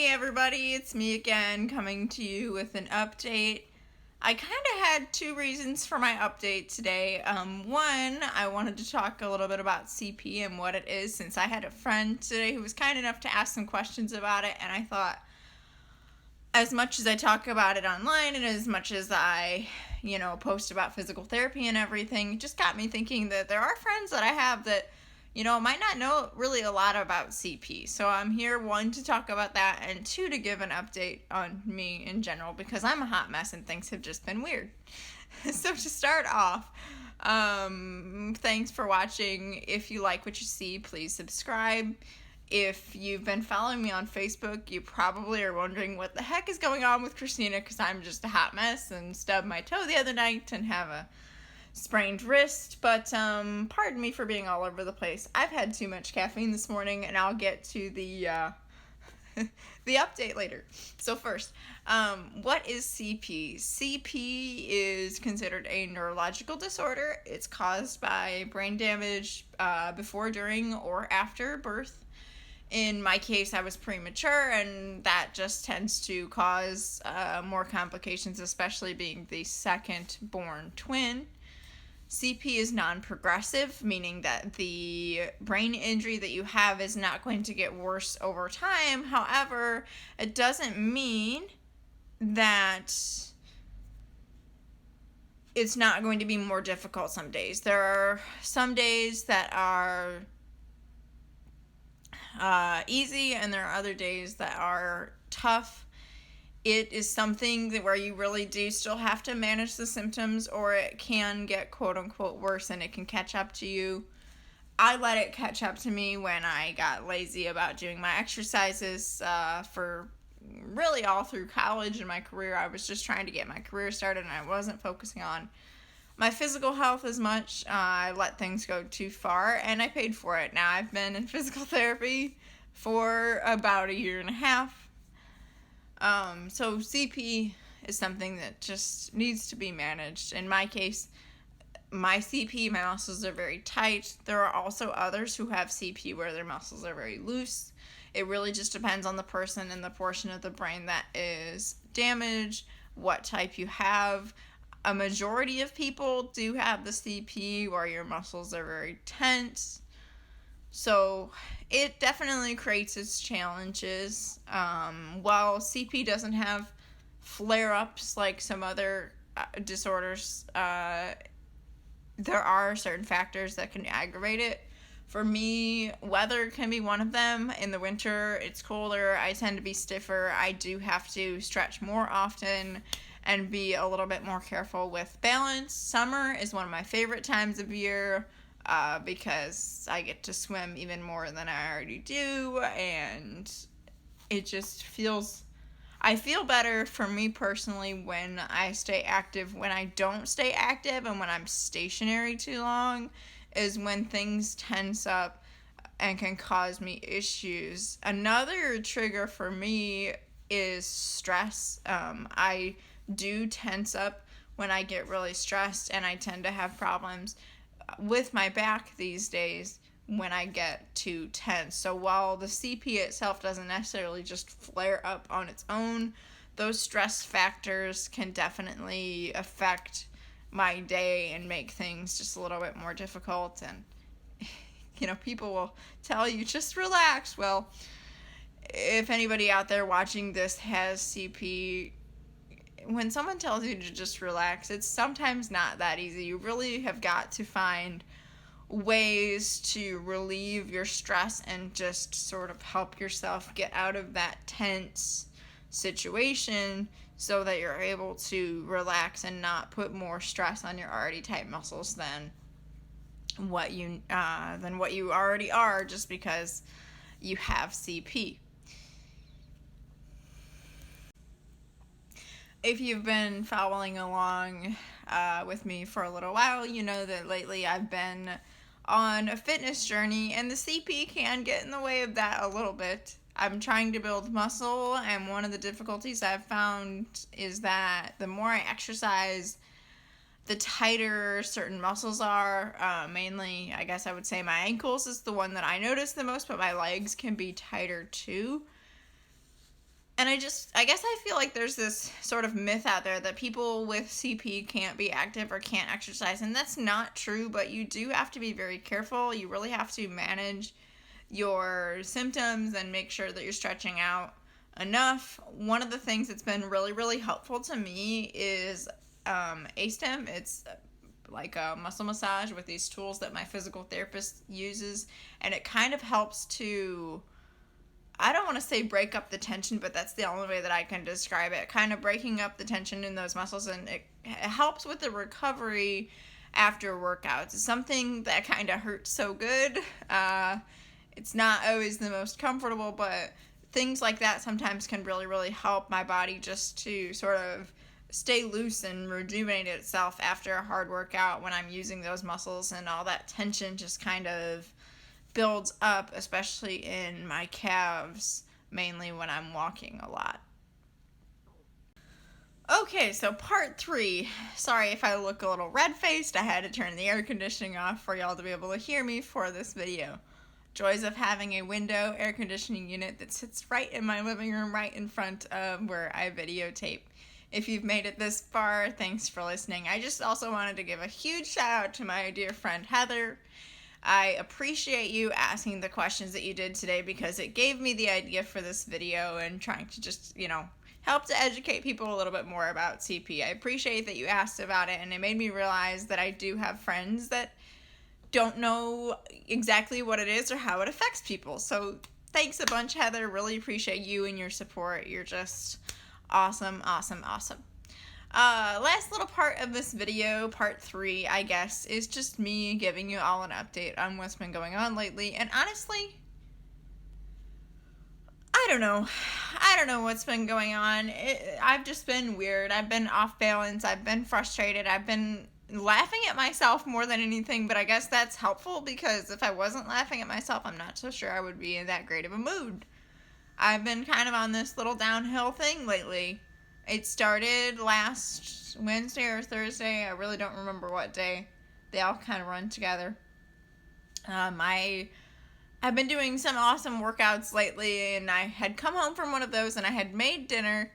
everybody, it's me again coming to you with an update. I kind of had two reasons for my update today. One, I wanted to talk a little bit about CP and what it is, since I had a friend today who was kind enough to ask some questions about it, and I thought, as much as I talk about it online and as much as I, post about physical therapy and everything, it just got me thinking that there are friends that I have that might not know really a lot about CP. So I'm here, one, to talk about that, and two, to give an update on me in general, because I'm a hot mess and things have just been weird. So to start off, thanks for watching. If you like what you see, please subscribe. If you've been following me on Facebook, you probably are wondering what the heck is going on with Christina, because I'm just a hot mess and stubbed my toe the other night and have a sprained wrist, but pardon me for being all over the place. I've had too much caffeine this morning, and I'll get to the the update later. So first, what is CP? CP is considered a neurological disorder. It's caused by brain damage before, during, or after birth. In my case, I was premature, and that just tends to cause more complications, especially being the second born twin. CP is non-progressive, meaning that the brain injury that you have is not going to get worse over time. However, it doesn't mean that it's not going to be more difficult some days. There are some days that are easy, and there are other days that are tough. It is something that where you really do still have to manage the symptoms, or it can get quote-unquote worse and it can catch up to you. I let it catch up to me when I got lazy about doing my exercises for really all through college and my career. I was just trying to get my career started, and I wasn't focusing on my physical health as much. I let things go too far, and I paid for it. Now I've been in physical therapy for about a year and a half. So CP is something that just needs to be managed. In my case, my CP, my muscles are very tight. There are also others who have CP where their muscles are very loose. It really just depends on the person and the portion of the brain that is damaged, what type you have. A majority of people do have the CP where your muscles are very tense. So it definitely creates its challenges. While CP doesn't have flare-ups like some other disorders, there are certain factors that can aggravate it. For me, weather can be one of them. In the winter, it's colder. I tend to be stiffer. I do have to stretch more often and be a little bit more careful with balance. Summer is one of my favorite times of year. Because I get to swim even more than I already do, and it just I feel better for me personally when I stay active. When I don't stay active and when I'm stationary too long is when things tense up and can cause me issues. Another trigger for me is stress. I do tense up when I get really stressed, and I tend to have problems with my back these days when I get too tense. So while the CP itself doesn't necessarily just flare up on its own, those stress factors can definitely affect my day and make things just a little bit more difficult. And people will tell you just relax. Well, if anybody out there watching this has CP, when someone tells you to just relax, it's sometimes not that easy. You really have got to find ways to relieve your stress and just sort of help yourself get out of that tense situation so that you're able to relax and not put more stress on your already tight muscles than what you already are, just because you have CP. If you've been following along with me for a little while, you know that lately I've been on a fitness journey, and the CP can get in the way of that a little bit. I'm trying to build muscle, and one of the difficulties I've found is that the more I exercise, the tighter certain muscles are. Mainly, I guess I would say my ankles is the one that I notice the most, but my legs can be tighter too. And I guess I feel like there's this sort of myth out there that people with CP can't be active or can't exercise, and that's not true, but you do have to be very careful. You really have to manage your symptoms and make sure that you're stretching out enough. One of the things that's been really, really helpful to me is ASTEM. It's like a muscle massage with these tools that my physical therapist uses, and it kind of helps to, I don't want to say break up the tension, but that's the only way that I can describe it. Kind of breaking up the tension in those muscles, and it helps with the recovery after workouts. It's something that kind of hurts so good. It's not always the most comfortable, but things like that sometimes can really, really help my body just to sort of stay loose and rejuvenate itself after a hard workout when I'm using those muscles, and all that tension just kind of builds up, especially in my calves, mainly when I'm walking a lot. Okay, so part 3. Sorry if I look a little red-faced. I had to turn the air conditioning off for y'all to be able to hear me for this video. Joys of having a window air conditioning unit that sits right in my living room, right in front of where I videotape. If you've made it this far, thanks for listening. I just also wanted to give a huge shout out to my dear friend Heather. I appreciate you asking the questions that you did today, because it gave me the idea for this video and trying to just, help to educate people a little bit more about CP. I appreciate that you asked about it, and it made me realize that I do have friends that don't know exactly what it is or how it affects people. So thanks a bunch, Heather. Really appreciate you and your support. You're just awesome, awesome, awesome. Last little part of this video, part 3, I guess, is just me giving you all an update on what's been going on lately. And honestly, I don't know what's been going on. I've just been weird. I've been off balance. I've been frustrated. I've been laughing at myself more than anything, but I guess that's helpful, because if I wasn't laughing at myself, I'm not so sure I would be in that great of a mood. I've been kind of on this little downhill thing lately. It started last Wednesday or Thursday. I really don't remember what day. They all kind of run together. I've been doing some awesome workouts lately, and I had come home from one of those, and I had made dinner,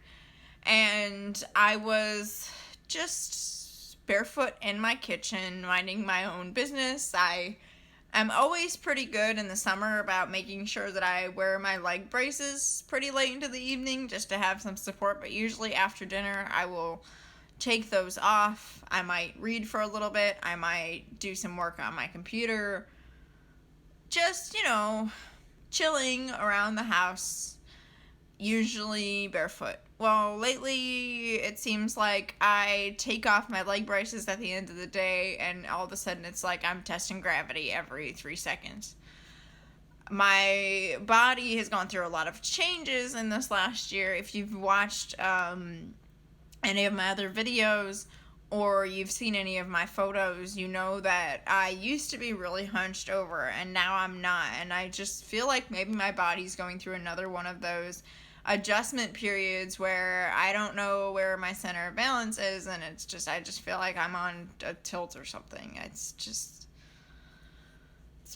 and I was just barefoot in my kitchen, minding my own business. I'm always pretty good in the summer about making sure that I wear my leg braces pretty late into the evening just to have some support, but usually after dinner I will take those off. I might read for a little bit. I might do some work on my computer. Just, chilling around the house, usually barefoot. Well, lately it seems like I take off my leg braces at the end of the day, and all of a sudden it's like I'm testing gravity every 3 seconds. My body has gone through a lot of changes in this last year. If you've watched any of my other videos, or you've seen any of my photos, you know that I used to be really hunched over, and now I'm not. And I just feel like maybe my body's going through another one of those adjustment periods where I don't know where my center of balance is, and I just feel like I'm on a tilt or something. It's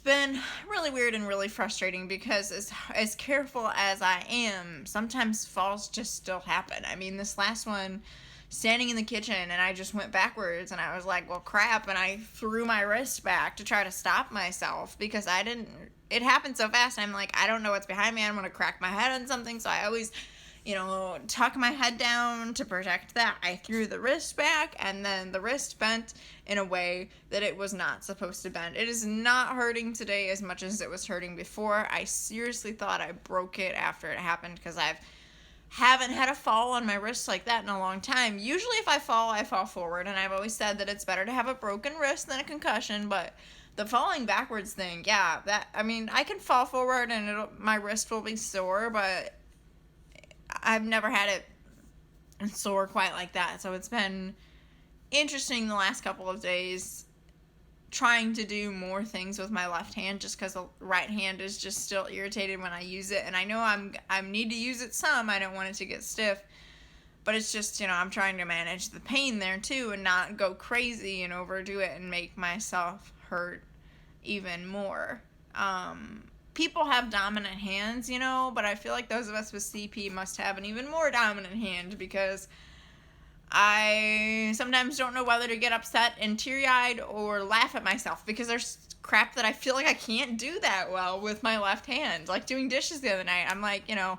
been really weird and really frustrating, because as careful as I am, sometimes falls just still happen. I mean, this last one, standing in the kitchen, and I just went backwards, and I was like, well, crap, and I threw my wrist back to try to stop myself, because it happened so fast. I'm like, I don't know what's behind me. I'm going to crack my head on something, so I always, tuck my head down to protect that. I threw the wrist back, and then the wrist bent in a way that it was not supposed to bend. It is not hurting today as much as it was hurting before. I seriously thought I broke it after it happened, because haven't had a fall on my wrist like that in a long time. Usually if I fall forward, and I've always said that it's better to have a broken wrist than a concussion, but the falling backwards thing, I can fall forward and my wrist will be sore, but I've never had it sore quite like that. So it's been interesting the last couple of days trying to do more things with my left hand, just because the right hand is just still irritated when I use it, and I know I need to use it some. I don't want it to get stiff, but it's just, I'm trying to manage the pain there too, and not go crazy and overdo it and make myself hurt even more. people have dominant hands, you know, but I feel like those of us with CP must have an even more dominant hand, because I sometimes don't know whether to get upset and teary-eyed or laugh at myself, because there's crap that I feel like I can't do that well with my left hand. Like doing dishes the other night. I'm like, you know,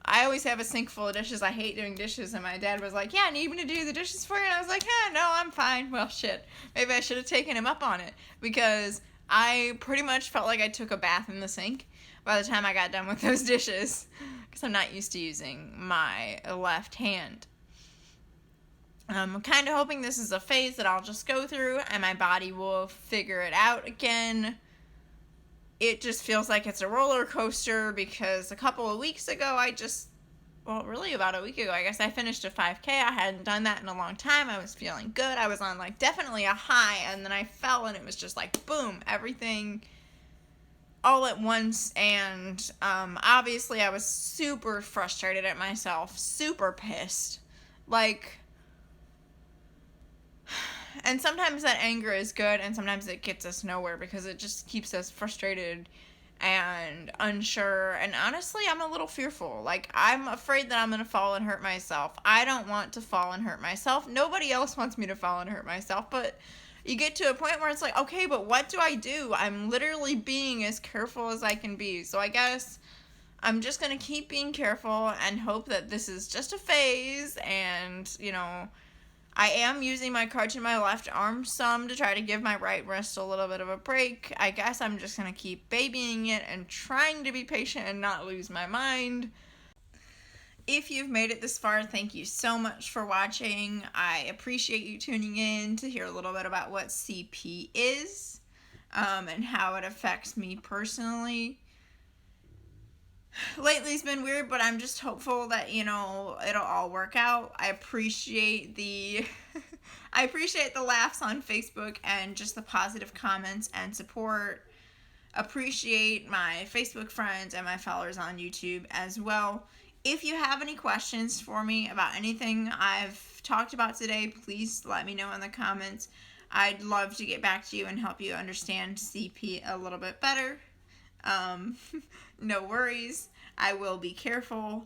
I always have a sink full of dishes. I hate doing dishes. And my dad was like, yeah, need me to do the dishes for you? And I was like, yeah, no, I'm fine. Well, shit. Maybe I should have taken him up on it, because I pretty much felt like I took a bath in the sink by the time I got done with those dishes, because I'm not used to using my left hand. I'm kind of hoping this is a phase that I'll just go through and my body will figure it out again. It just feels like it's a roller coaster, because a couple of weeks ago really about a week ago, I guess, I finished a 5K. I hadn't done that in a long time. I was feeling good. I was on like definitely a high, and then I fell and it was just like boom, everything all at once. And obviously I was super frustrated at myself, super pissed. Like, and sometimes that anger is good, and sometimes it gets us nowhere, because it just keeps us frustrated and unsure. And honestly, I'm a little fearful. Like, I'm afraid that I'm going to fall and hurt myself. I don't want to fall and hurt myself. Nobody else wants me to fall and hurt myself. But you get to a point where it's like, okay, but what do I do? I'm literally being as careful as I can be. So I guess I'm just going to keep being careful and hope that this is just a phase. And, you know, I am using my crutch in my left arm some to try to give my right wrist a little bit of a break. I guess I'm just going to keep babying it and trying to be patient and not lose my mind. If you've made it this far, thank you so much for watching. I appreciate you tuning in to hear a little bit about what CP is, and how it affects me personally. Lately's been weird, but I'm just hopeful that, you know, it'll all work out. I appreciate the laughs on Facebook and just the positive comments and support. Appreciate my Facebook friends and my followers on YouTube as well. If you have any questions for me about anything I've talked about today, please let me know in the comments. I'd love to get back to you and help you understand CP a little bit better. No worries. I will be careful.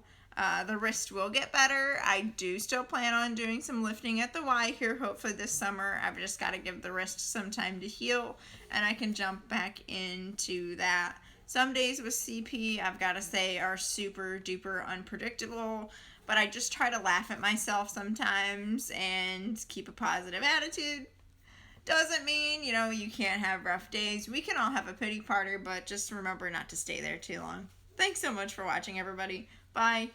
The wrist will get better. I do still plan on doing some lifting at the Y here, hopefully this summer. I've just got to give the wrist some time to heal, and I can jump back into that. Some days with CP, I've got to say, are super duper unpredictable, but I just try to laugh at myself sometimes and keep a positive attitude. Doesn't mean, you know, you can't have rough days. We can all have a pity party, but just remember not to stay there too long. Thanks so much for watching, everybody. Bye.